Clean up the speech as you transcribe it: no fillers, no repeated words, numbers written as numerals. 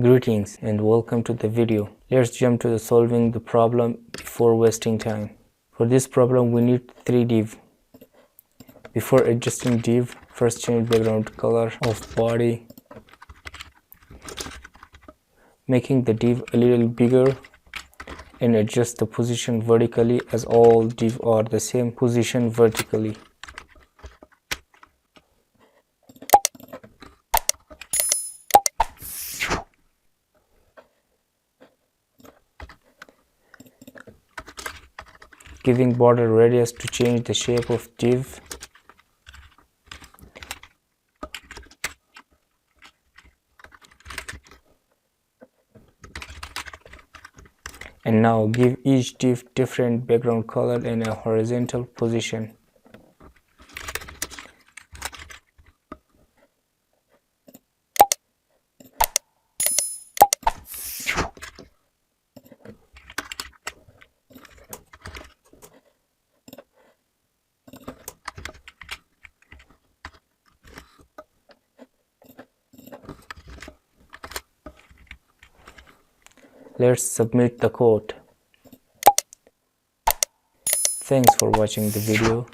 Greetings and welcome to the video. Let's jump to solving the problem before wasting time. For this problem we need 3 div. Before adjusting div, first change background color of body, making the div a little bigger, and adjust the position vertically as all div are the same position vertically. Giving border radius to change the shape of div. And now give each div different background color and a horizontal position. Let's submit the code. Thanks for watching the video.